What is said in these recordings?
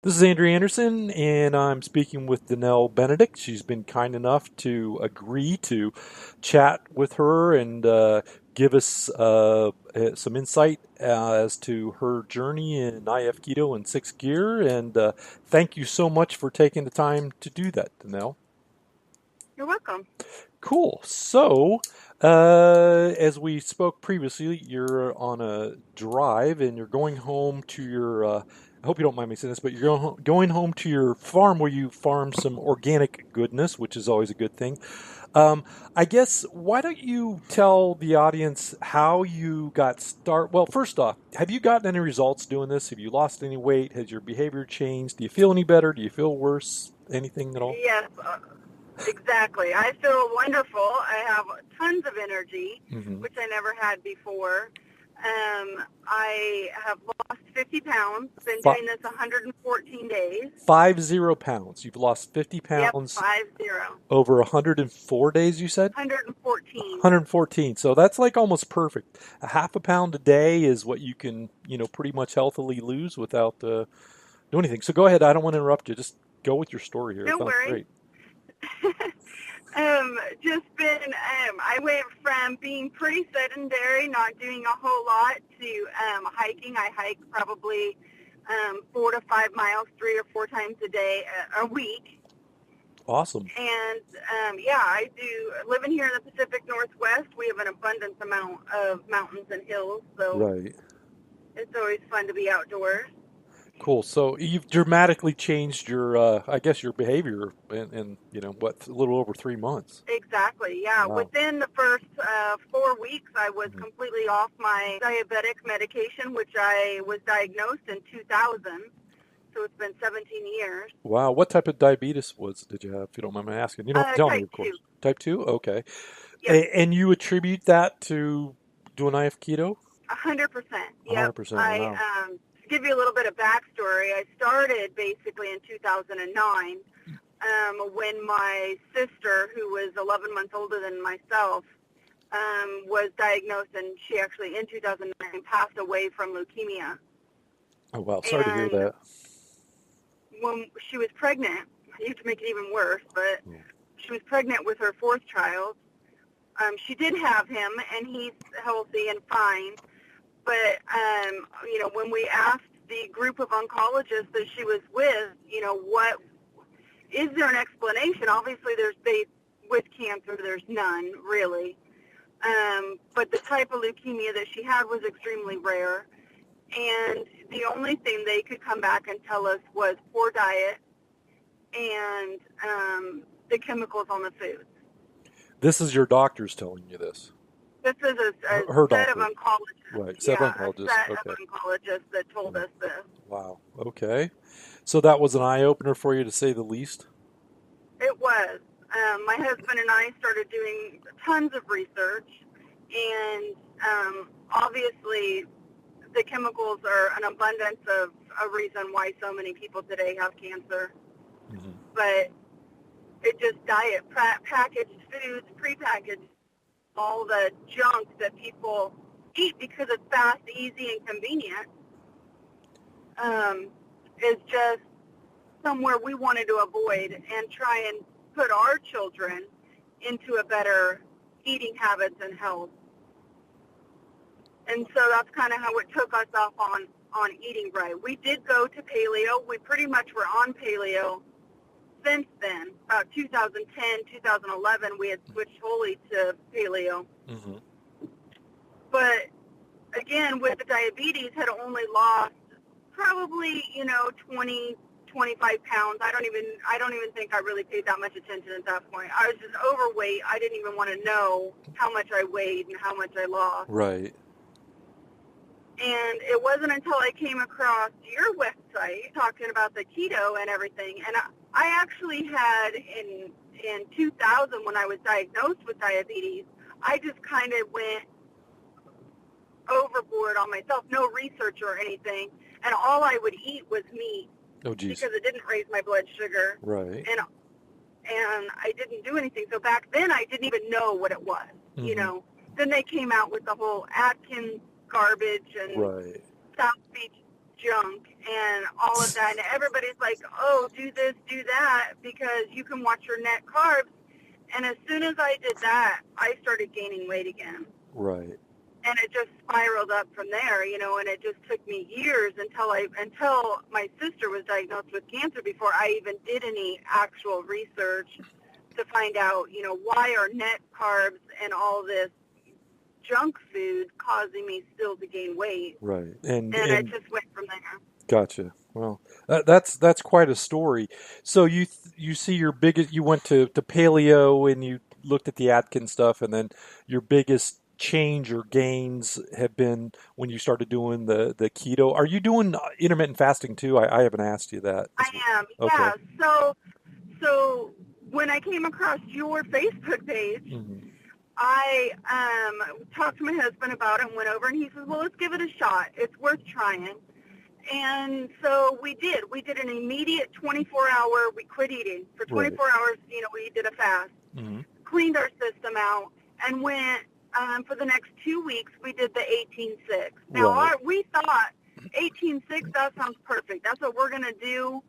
This is Andrew Anderson, and I'm speaking with Danelle Benedict. She's been kind enough to agree to chat with her and give us some insight as to her journey in IF Keto and sixth gear. And thank you so much for taking the time to do that, Danelle. You're welcome. Cool. So, as we spoke previously, you're on a drive and you're going home to your, I hope you don't mind me saying this, but you're going home to your farm where you farm some organic goodness, which is always a good thing. Um, I guess, why don't you tell the audience how you got start? Well, first off, have you gotten any results doing this? Have you lost any weight? Has your behavior changed? Do you feel any better? Do you feel worse? Anything at all? Yes, exactly. I feel wonderful. I have tons of energy, Hmm. which I never had before. I have lost 50 pounds, been doing this 114 days. 50 pounds. You've lost 50 Yep, pounds 50. over 104 days, you said? 114. 114. So that's like almost perfect. A half a pound a day is what you can, pretty much healthily lose without doing anything. So go ahead. I don't want to interrupt you. Just go with your story here. It No sounds worries. great. Just been, I went from being pretty sedentary, not doing a whole lot, to hiking. I hike probably 4 to 5 miles, 3 or 4 times a day, a week. Awesome. And yeah, I do. Living here in the Pacific Northwest, we have an abundance amount of mountains and hills, so Right. it's always fun to be outdoors. Cool. So you've dramatically changed your, I guess, your behavior in what, a little over 3 months. Exactly, yeah. Wow. Within the first 4 weeks, I was Mhm. completely off my diabetic medication, which I was diagnosed in 2000. So it's been 17 years. Wow. What type of diabetes did you have, if you don't mind me asking? You don't have to tell me, Type of 2. course. Type 2? Okay. Yep, And you attribute that to doing IF keto? 100%. Yep. 100%. Wow. To give you a little bit of backstory, I started basically in 2009 when my sister, who was 11 months older than myself, was diagnosed, and she actually in 2009 passed away from leukemia. Oh, wow. Sorry to hear And that. when she was pregnant, you have to make it even worse, but Oh. she was pregnant with her fourth child. She did have him, and he's healthy and fine. But when we asked the group of oncologists that she was with, what is there an explanation? Obviously, with cancer, there's none really. But the type of leukemia that she had was extremely rare, and the only thing they could come back and tell us was poor diet and the chemicals on the foods. This is your doctor's telling you this. This is a Her set of doctor. oncologists, Right. Seven yeah, a oncologists. set of Okay. oncologists that told Mm. us this. Wow. Okay. So that was an eye opener for you, to say the least. It was. My husband and I started doing tons of research, and obviously the chemicals are an abundance of a reason why so many people today have cancer. Hmm. But it just packaged foods, prepackaged, all the junk that people eat because it's fast, easy, and convenient, is just somewhere we wanted to avoid and try and put our children into a better eating habits and health. And so that's kind of how it took us off on eating right. We did go to paleo. We pretty much were on paleo since then. About 2010, 2011, we had switched wholly to paleo. Hmm. But again, with the diabetes, had only lost probably 20, 25 pounds. I don't even think I really paid that much attention at that point. I was just overweight. I didn't even want to know how much I weighed and how much I lost. Right. And it wasn't until I came across your website talking about the keto and everything. And I actually had in 2000, when I was diagnosed with diabetes, I just kind of went overboard on myself, no research or anything. And all I would eat was meat Oh, geez. because it didn't raise my blood sugar. Right. And I didn't do anything. So back then I didn't even know what it was, Hmm. Then they came out with the whole Atkins garbage and Right. South Beach junk and all of that. And everybody's like, oh, do this, do that, because you can watch your net carbs. And as soon as I did that, I started gaining weight again. Right. And it just spiraled up from there, and it just took me years until my sister was diagnosed with cancer before I even did any actual research to find out, why are net carbs and all this junk food causing me still to gain weight. Right. And it just went from there. Gotcha. Well, that's quite a story. So you see your biggest, you went to paleo and you looked at the Atkins stuff, and then your biggest change or gains have been when you started doing the keto. Are you doing intermittent fasting too? I haven't asked you that. I am. Okay. Yeah. So when I came across your Facebook page, Mm-hmm. I talked to my husband about it and went over, and he says, well, let's give it a shot. It's worth trying. And so we did. We did an immediate 24-hour, we quit eating. For 24 hours, we did a fast, Mm-hmm. cleaned our system out, and went for the next 2 weeks, we did the 18-6. Now, we thought 18-6, that sounds perfect. That's what we're going to do.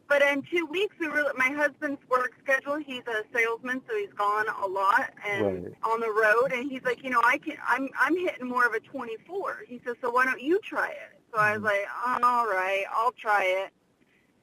But in 2 weeks, my husband's work schedule, he's a salesman, so he's gone a lot and on the road. And he's like, I'm hitting more of a 24. He says, so why don't you try it? So I was like, all right, I'll try it.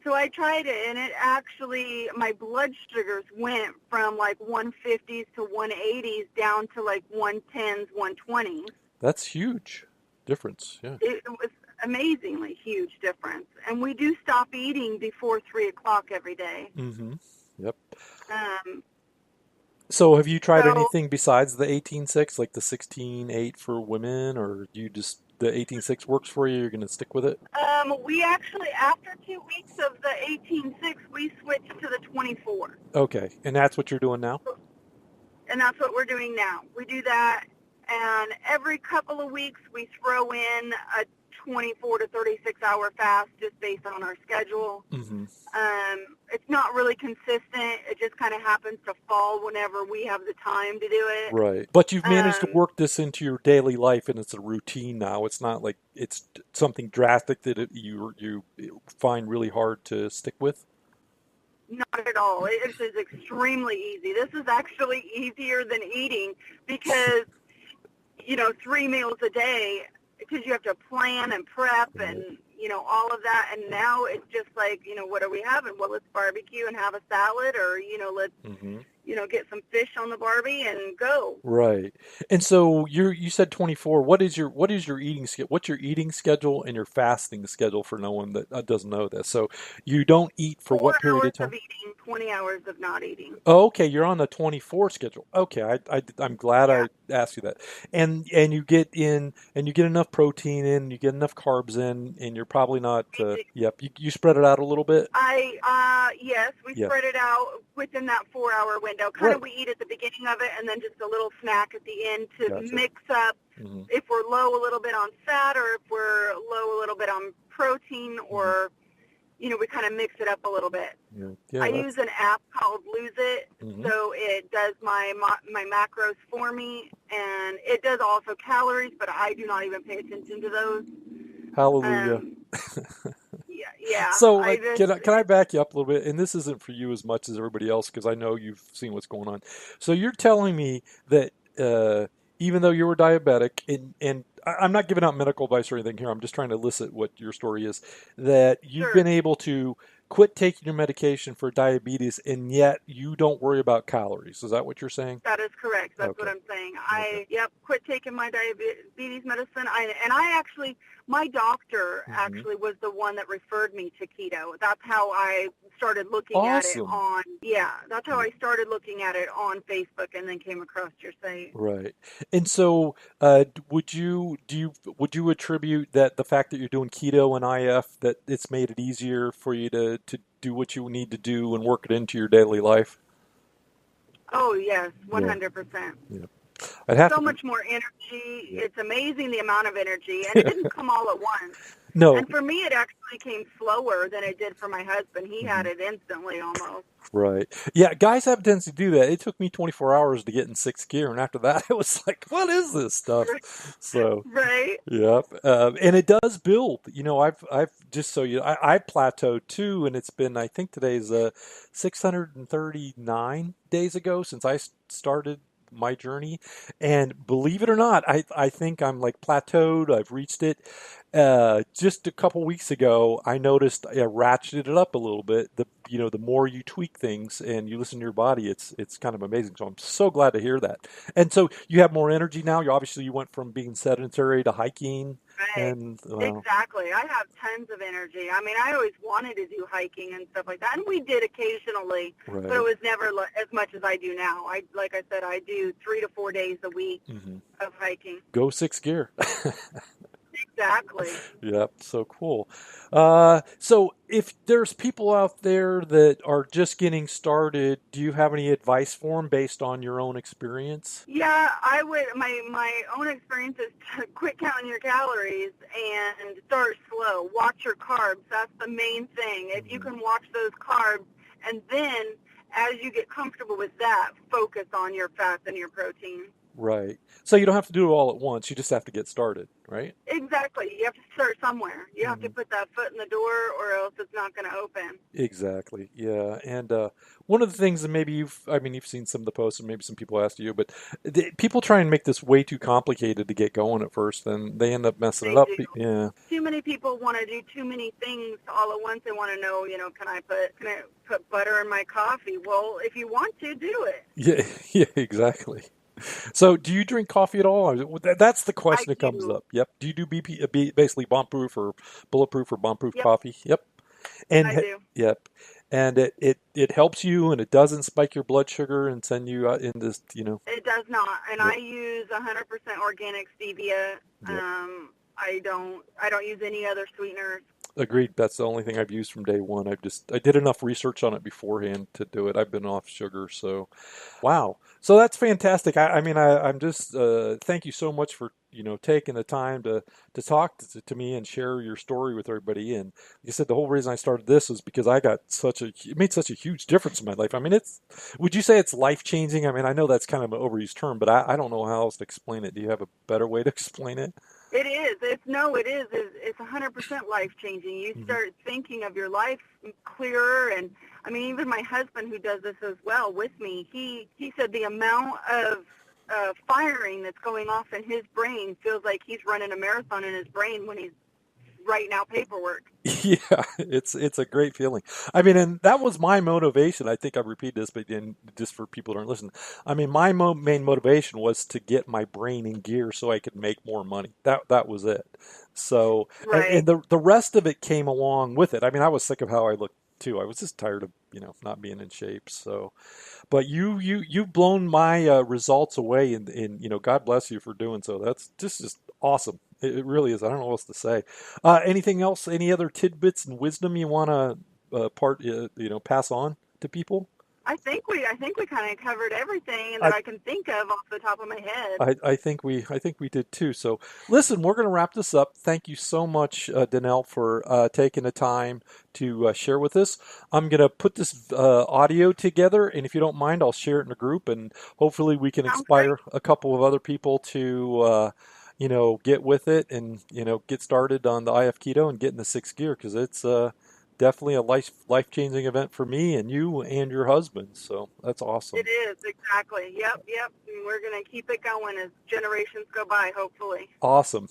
So I tried it, and it actually, my blood sugars went from like 150s to 180s down to like 110s, 120s. That's huge difference. Yeah. It was amazingly huge difference. And we do stop eating before 3 o'clock every day. Mm-hmm. Yep. So have you tried anything besides the 18-6, like the 16-8 for women, or you just, the 18-6 works for you, you're going to stick with it? We actually, after 2 weeks of the 18-6, we switched to the 24. Okay. And that's what you're doing now? And that's what we're doing now. We do that, and every couple of weeks we throw in a 24 to 36 hour fast just based on our schedule. Mm-hmm. It's not really consistent. It just kind of happens to fall whenever we have the time to do it. Right. But you've managed to work this into your daily life, and it's a routine now. It's not like it's something drastic that you find really hard to stick with? Not at all. It is extremely easy. This is actually easier than eating because, 3 meals a day, because you have to plan and prep and, all of that. And now it's just like, what are we having? Well, let's barbecue and have a salad, or, let's, get some fish on the Barbie and go. Right. And so you said 24. What is your eating schedule? What's your eating schedule and your fasting schedule for no one that doesn't know this? So you don't eat for what period of time? 4 hours of eating, 20 hours of not eating. Oh, okay. You're on the 24 schedule. Okay. I'm glad I asked you that. And you get enough protein in, you get enough carbs in, and you're probably not, yep. You spread it out a little bit? Yes, we spread it out within that 4 hour window. Kind of we eat at the beginning of it and then just a little snack at the end to mix up if we're low a little bit on fat, or if we're low a little bit on protein, or, we kind of mix it up a little bit. Yeah. Yeah, I use an app called Lose It, so it does my macros for me, and it does also calories, but I do not even pay attention to those. Hallelujah. Yeah. So can I back you up a little bit? And this isn't for you as much as everybody else, because I know you've seen what's going on. So you're telling me that even though you were diabetic, and I'm not giving out medical advice or anything here, I'm just trying to elicit what your story is, that you've been able to quit taking your medication for diabetes, and yet you don't worry about calories. Is that what you're saying? That is correct. That's what I'm saying. I quit taking my diabetes medicine. My doctor actually was the one that referred me to keto. That's how I started looking at it on. That's how I started looking at it on Facebook, and then came across your site. Right. And so, would you attribute that the fact that you're doing keto and IF, that it's made it easier for you to do what you need to do and work it into your daily life? Oh yes, 100%. Yeah. So much more energy. It's amazing the amount of energy, and it didn't come all at once. No. And for me, it actually came slower than it did for my husband. He had Mhm. it instantly almost. Right. Yeah, guys have a tendency to do that. It took me 24 hours to get in sixth gear, and after that, it was like, what is this stuff? So, Right? yep. And it does build. I've just so you, I plateaued too, and it's been, I think today's 639 days ago since I started my journey. And believe it or not, I think I'm like plateaued. I've reached it. Just a couple weeks ago, I noticed I ratcheted it up a little bit. The more you tweak things and you listen to your body, it's kind of amazing. So I'm so glad to hear that. And so you have more energy now. You went from being sedentary to hiking, Right. and well, Exactly. I have tons of energy. I mean, I always wanted to do hiking and stuff like that, and we did occasionally, but it right. was never as much as I do now. Like I said, I do 3 to 4 days a week Hmm. of hiking. Go sixth gear. Exactly. Yep, so cool. So if there's people out there that are just getting started, do you have any advice for them based on your own experience? Yeah, I would. My own experience is to quit counting your calories and start slow. Watch your carbs. That's the main thing. If you Hmm. can watch those carbs, and then as you get comfortable with that, focus on your fats and your protein. Right. So you don't have to do it all at once. You just have to get started, right? Exactly. You have to start somewhere. You have to Hmm. put that foot in the door, or else it's not going to open. Exactly. Yeah. And one of the things that maybe I mean, you've seen some of the posts, and maybe some people asked you, but people try and make this way too complicated to get going at first, and they end up messing it They up. do. Yeah. Too many people want to do too many things all at once. They want to know, can I put butter in my coffee? Well, if you want to, do it. Yeah. Yeah. Exactly. So, do you drink coffee at all? That's the I question that comes do. up. Yep. Do you do basically bomb-proof or bulletproof or bomb-proof Yep, coffee? Yep. And I do. yep. And it helps you, and it doesn't spike your blood sugar and send you out in this. It does not, and Yep. I use 100% organic stevia. Yep. I don't use any other sweeteners. Agreed. That's the only thing I've used from day one. I did enough research on it beforehand to do it. I've been off sugar, so wow. So that's fantastic. I mean, I'm just thank you so much for taking the time to talk to me and share your story with everybody. And like I said, the whole reason I started this was because it made such a huge difference in my life. I mean, would you say it's life changing? I mean, I know that's kind of an overused term, but I don't know how else to explain it. Do you have a better way to explain it? It is. It's 100% life changing. You Hmm. start thinking of your life clearer, and I mean, even my husband, who does this as well with me, he said the amount of firing that's going off in his brain feels like he's running a marathon in his brain when he's writing out paperwork. Yeah, it's a great feeling. I mean, and that was my motivation. I think I've repeated this, but again, just for people who aren't listening, I mean, my main motivation was to get my brain in gear so I could make more money. That was it. So, and Right. the rest of it came along with it. I mean, I was sick of how I looked too. I was just tired of not being in shape. So, but you've blown my results away, and God bless you for doing so. That's just awesome. It really is. I don't know what else to say. Anything else? Any other tidbits and wisdom you want to pass on to people? I think we kind of covered everything that I, I can think of off the top of my head. I think we did too. So listen, we're going to wrap this up. Thank you so much, Danelle, for taking the time to share with us. I'm going to put this audio together, and if you don't mind, I'll share it in a group, and hopefully we can Sounds great. inspire a couple of other people to get with it and get started on the IF keto and get in the sixth gear because it's definitely a life changing event for me and you and your husband. So that's awesome. It is, exactly. Yep, yep. And we're going to keep it going as generations go by, hopefully. Awesome.